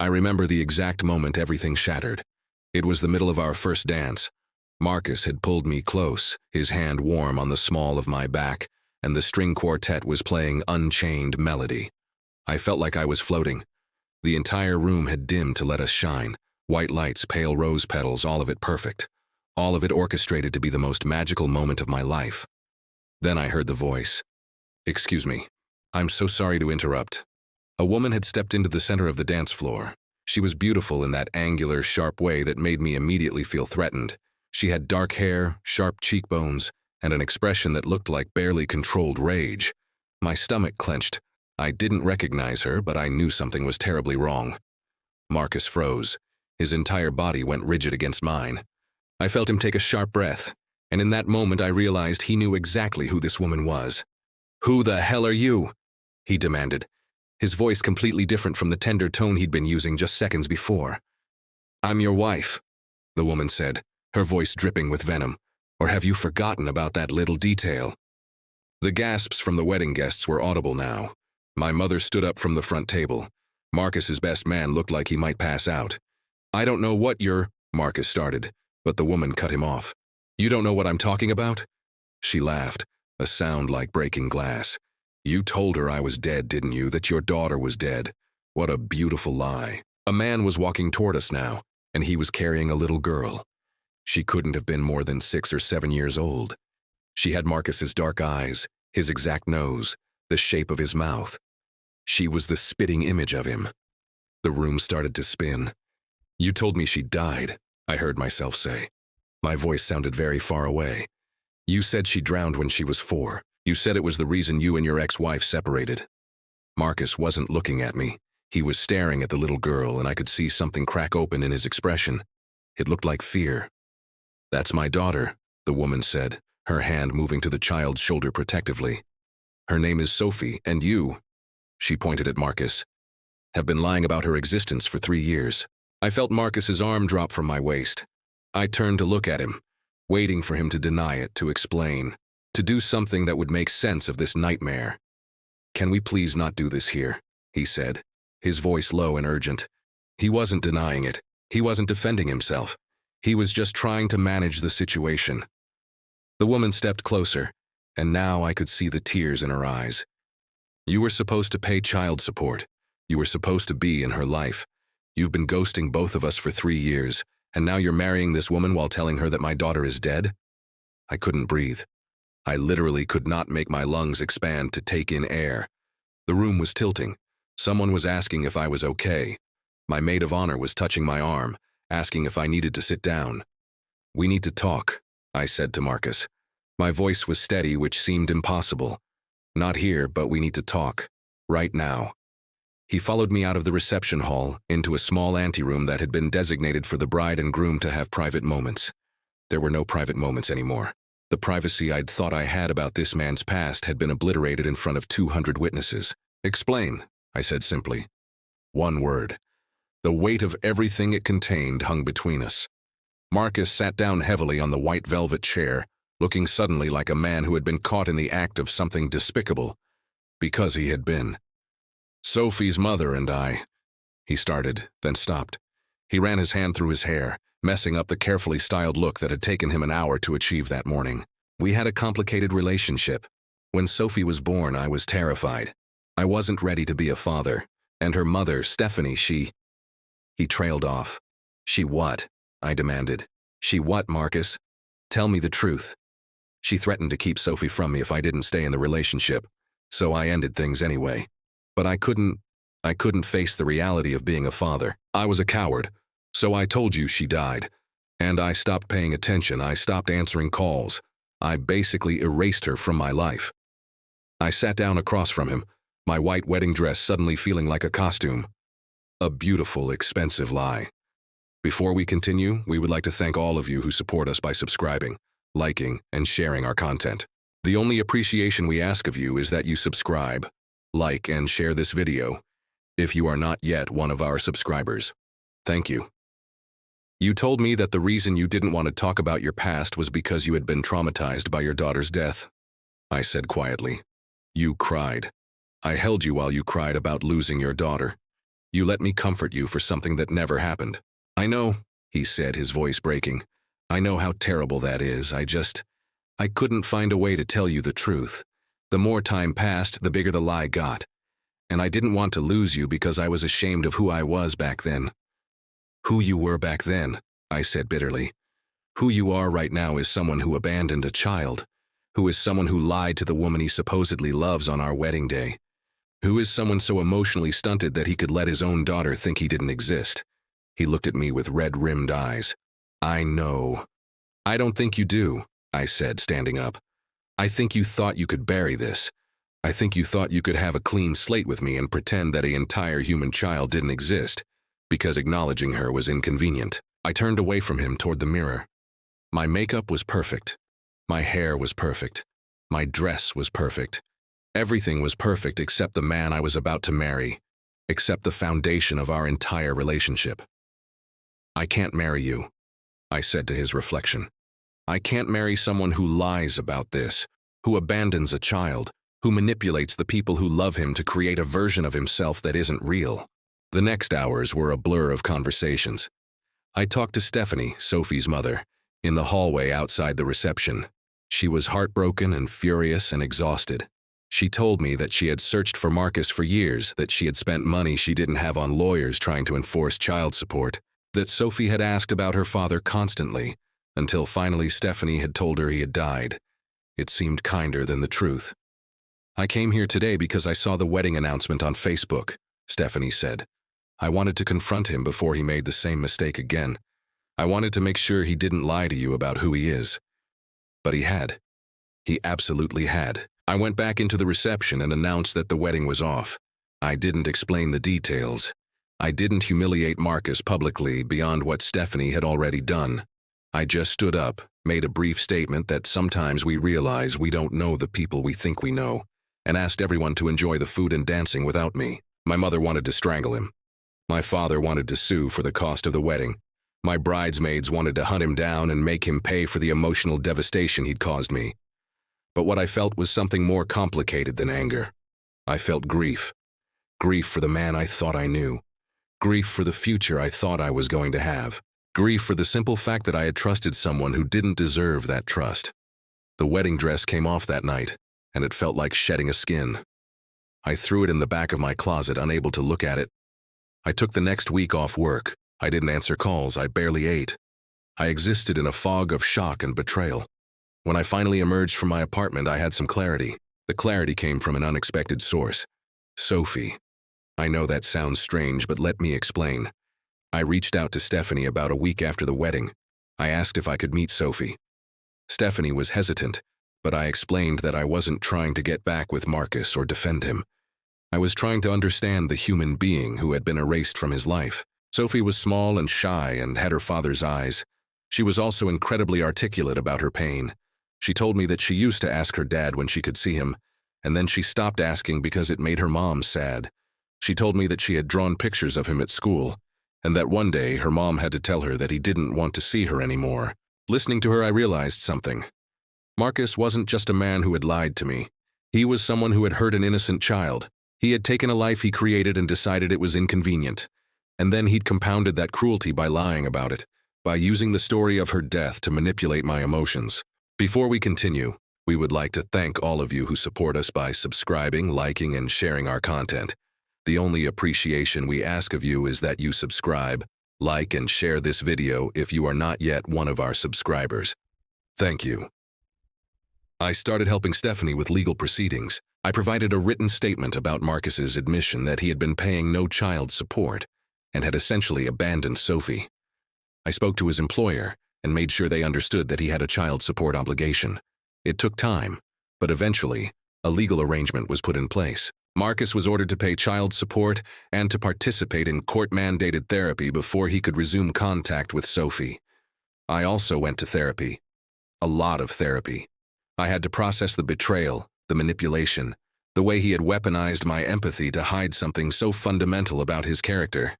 I remember the exact moment everything shattered. It was the middle of our first dance. Marcus had pulled me close, his hand warm on the small of my back, and the string quartet was playing Unchained Melody. I felt like I was floating. The entire room had dimmed to let us shine. White lights, pale rose petals, all of it perfect. All of it orchestrated to be the most magical moment of my life. Then I heard the voice. "Excuse me. I'm so sorry to interrupt." A woman had stepped into the center of the dance floor. She was beautiful in that angular, sharp way that made me immediately feel threatened. She had dark hair, sharp cheekbones, and an expression that looked like barely controlled rage. My stomach clenched. I didn't recognize her, but I knew something was terribly wrong. Marcus froze. His entire body went rigid against mine. I felt him take a sharp breath, and in that moment I realized he knew exactly who this woman was. "Who the hell are you?" he demanded, his voice completely different from the tender tone he'd been using just seconds before. "I'm your wife," the woman said, her voice dripping with venom. "Or have you forgotten about that little detail?" The gasps from the wedding guests were audible now. My mother stood up from the front table. Marcus's best man looked like he might pass out. "I don't know what you're," Marcus started, but the woman cut him off. "You don't know what I'm talking about?" She laughed, a sound like breaking glass. "You told her I was dead, didn't you, that your daughter was dead? What a beautiful lie." A man was walking toward us now, and he was carrying a little girl. She couldn't have been more than 6 or 7 years old. She had Marcus's dark eyes, his exact nose, the shape of his mouth. She was the spitting image of him. The room started to spin. "You told me she died," I heard myself say. My voice sounded very far away. "You said she drowned when she was 4. You said it was the reason you and your ex-wife separated." Marcus wasn't looking at me. He was staring at the little girl, and I could see something crack open in his expression. It looked like fear. "That's my daughter," the woman said, her hand moving to the child's shoulder protectively. "Her name is Sophie, and you," she pointed at Marcus, "have been lying about her existence for 3 years." I felt Marcus's arm drop from my waist. I turned to look at him, waiting for him to deny it, to explain, to do something that would make sense of this nightmare. "Can we please not do this here?" he said, his voice low and urgent. He wasn't denying it. He wasn't defending himself. He was just trying to manage the situation. The woman stepped closer, and now I could see the tears in her eyes. "You were supposed to pay child support. You were supposed to be in her life. You've been ghosting both of us for 3 years, and now you're marrying this woman while telling her that my daughter is dead?" I couldn't breathe. I literally could not make my lungs expand to take in air. The room was tilting. Someone was asking if I was okay. My maid of honor was touching my arm, asking if I needed to sit down. "We need to talk," I said to Marcus. My voice was steady, which seemed impossible. "Not here, but we need to talk. Right now." He followed me out of the reception hall into a small anteroom that had been designated for the bride and groom to have private moments. There were no private moments anymore. The privacy I'd thought I had about this man's past had been obliterated in front of 200 witnesses. "Explain," I said simply. One word. The weight of everything it contained hung between us. Marcus sat down heavily on the white velvet chair, looking suddenly like a man who had been caught in the act of something despicable. Because he had been. "Sophie's mother and I," he started, then stopped. He ran his hand through his hair, messing up the carefully styled look that had taken him an hour to achieve that morning. "We had a complicated relationship. When Sophie was born, I was terrified. I wasn't ready to be a father. And her mother, Stephanie, she..." He trailed off. "She what?" I demanded. "She what, Marcus? Tell me the truth." "She threatened to keep Sophie from me if I didn't stay in the relationship, so I ended things anyway. But I couldn't face the reality of being a father. I was a coward, so I told you she died. And I stopped paying attention. I stopped answering calls. I basically erased her from my life." I sat down across from him, my white wedding dress suddenly feeling like a costume. A beautiful, expensive lie. Before we continue, we would like to thank all of you who support us by subscribing, liking, and sharing our content. The only appreciation we ask of you is that you subscribe, like, and share this video if you are not yet one of our subscribers. Thank you. "You told me that the reason you didn't want to talk about your past was because you had been traumatized by your daughter's death," I said quietly. "You cried. I held you while you cried about losing your daughter. You let me comfort you for something that never happened. I know, he said, his voice breaking. I know how terrible that is. I couldn't find a way to tell you the truth. The more time passed, the bigger the lie got. And I didn't want to lose you because I was ashamed of who I was back then. Who you were back then, I said bitterly. Who you are right now is someone who abandoned a child, who is someone who lied to the woman he supposedly loves on our wedding day, who is someone so emotionally stunted that he could let his own daughter think he didn't exist. He looked at me with red-rimmed eyes. I know. I don't think you do, I said, standing up. I think you thought you could bury this. I think you thought you could have a clean slate with me and pretend that an entire human child didn't exist, because acknowledging her was inconvenient. I turned away from him toward the mirror. My makeup was perfect. My hair was perfect. My dress was perfect. Everything was perfect except the man I was about to marry, except the foundation of our entire relationship. I can't marry you, I said to his reflection. I can't marry someone who lies about this, who abandons a child, who manipulates the people who love him to create a version of himself that isn't real. The next hours were a blur of conversations. I talked to Stephanie, Sophie's mother, in the hallway outside the reception. She was heartbroken and furious and exhausted. She told me that she had searched for Marcus for years, that she had spent money she didn't have on lawyers trying to enforce child support, that Sophie had asked about her father constantly, until finally Stephanie had told her he had died. It seemed kinder than the truth. I came here today because I saw the wedding announcement on Facebook, Stephanie said. I wanted to confront him before he made the same mistake again. I wanted to make sure he didn't lie to you about who he is. But he had. He absolutely had. I went back into the reception and announced that the wedding was off. I didn't explain the details. I didn't humiliate Marcus publicly beyond what Stephanie had already done. I just stood up, made a brief statement that sometimes we realize we don't know the people we think we know, and asked everyone to enjoy the food and dancing without me. My mother wanted to strangle him. My father wanted to sue for the cost of the wedding. My bridesmaids wanted to hunt him down and make him pay for the emotional devastation he'd caused me. But what I felt was something more complicated than anger. I felt grief. Grief for the man I thought I knew. Grief for the future I thought I was going to have. Grief for the simple fact that I had trusted someone who didn't deserve that trust. The wedding dress came off that night, and it felt like shedding a skin. I threw it in the back of my closet, unable to look at it. I took the next week off work. I didn't answer calls. I barely ate. I existed in a fog of shock and betrayal. When I finally emerged from my apartment, I had some clarity. The clarity came from an unexpected source. Sophie. I know that sounds strange, but let me explain. I reached out to Stephanie about a week after the wedding. I asked if I could meet Sophie. Stephanie was hesitant, but I explained that I wasn't trying to get back with Marcus or defend him. I was trying to understand the human being who had been erased from his life. Sophie was small and shy and had her father's eyes. She was also incredibly articulate about her pain. She told me that she used to ask her dad when she could see him, and then she stopped asking because it made her mom sad. She told me that she had drawn pictures of him at school, and that one day her mom had to tell her that he didn't want to see her anymore. Listening to her, I realized something. Marcus wasn't just a man who had lied to me. He was someone who had hurt an innocent child. He had taken a life he created and decided it was inconvenient. And then he'd compounded that cruelty by lying about it, by using the story of her death to manipulate my emotions. Before we continue, we would like to thank all of you who support us by subscribing, liking, and sharing our content. The only appreciation we ask of you is that you subscribe, like, and share this video if you are not yet one of our subscribers. Thank you. I started helping Stephanie with legal proceedings. I provided a written statement about Marcus's admission that he had been paying no child support and had essentially abandoned Sophie. I spoke to his employer and made sure they understood that he had a child support obligation. It took time, but eventually, a legal arrangement was put in place. Marcus was ordered to pay child support and to participate in court-mandated therapy before he could resume contact with Sophie. I also went to therapy. A lot of therapy. I had to process the betrayal, the manipulation, the way he had weaponized my empathy to hide something so fundamental about his character.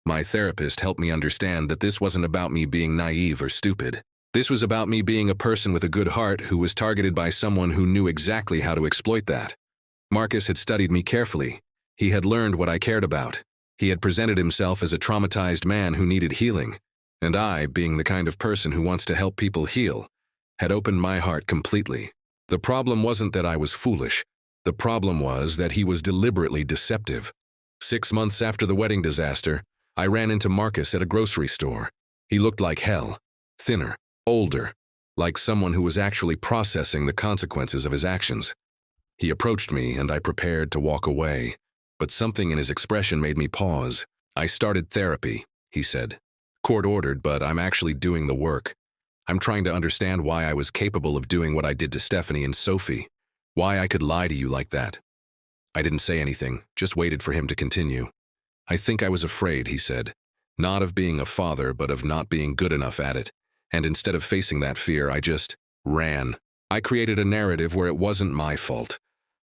My therapist helped me understand that this wasn't about me being naive or stupid. This was about me being a person with a good heart who was targeted by someone who knew exactly how to exploit that. Marcus had studied me carefully. He had learned what I cared about. He had presented himself as a traumatized man who needed healing, and I, being the kind of person who wants to help people heal, had opened my heart completely. The problem wasn't that I was foolish. The problem was that he was deliberately deceptive. 6 months after the wedding disaster, I ran into Marcus at a grocery store. He looked like hell, thinner, older, like someone who was actually processing the consequences of his actions. He approached me, and I prepared to walk away, but something in his expression made me pause. "I started therapy," he said. "Court-ordered, but I'm actually doing the work. I'm trying to understand why I was capable of doing what I did to Stephanie and Sophie, why I could lie to you like that." I didn't say anything, just waited for him to continue. "I think I was afraid," he said, "not of being a father, but of not being good enough at it. And instead of facing that fear, I just ran. I created a narrative where it wasn't my fault.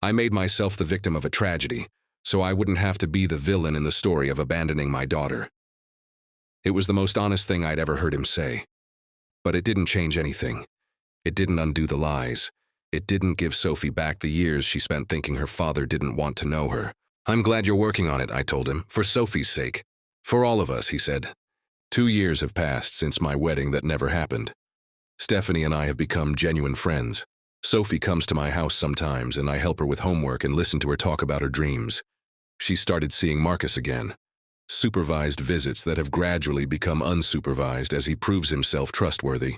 I made myself the victim of a tragedy, so I wouldn't have to be the villain in the story of abandoning my daughter." It was the most honest thing I'd ever heard him say. But it didn't change anything. It didn't undo the lies. It didn't give Sophie back the years she spent thinking her father didn't want to know her. "I'm glad you're working on it," I told him, "for Sophie's sake. For all of us," he said. 2 years have passed since my wedding that never happened. Stephanie and I have become genuine friends. Sophie comes to my house sometimes, and I help her with homework and listen to her talk about her dreams. She started seeing Marcus again. Supervised visits that have gradually become unsupervised as he proves himself trustworthy.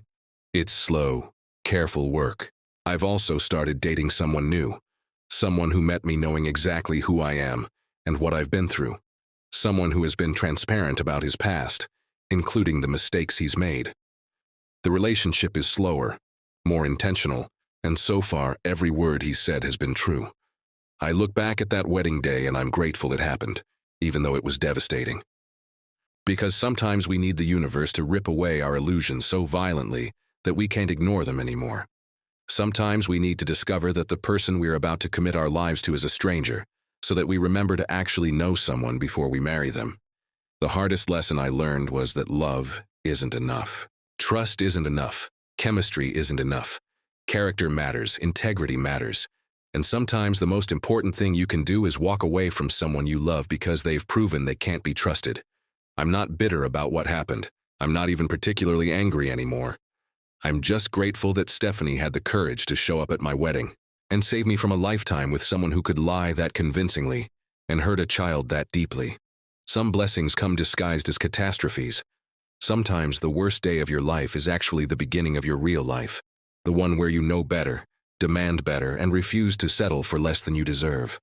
It's slow, careful work. I've also started dating someone new. Someone who met me knowing exactly who I am and what I've been through. Someone who has been transparent about his past, including the mistakes he's made. The relationship is slower, more intentional, and so far every word he said has been true. I look back at that wedding day and I'm grateful it happened, even though it was devastating. Because sometimes we need the universe to rip away our illusions so violently that we can't ignore them anymore. Sometimes we need to discover that the person we're about to commit our lives to is a stranger, so that we remember to actually know someone before we marry them. The hardest lesson I learned was that love isn't enough. Trust isn't enough. Chemistry isn't enough. Character matters, integrity matters. And sometimes the most important thing you can do is walk away from someone you love because they've proven they can't be trusted. I'm not bitter about what happened. I'm not even particularly angry anymore. I'm just grateful that Stephanie had the courage to show up at my wedding and save me from a lifetime with someone who could lie that convincingly and hurt a child that deeply. Some blessings come disguised as catastrophes. Sometimes the worst day of your life is actually the beginning of your real life, the one where you know better, demand better, and refuse to settle for less than you deserve.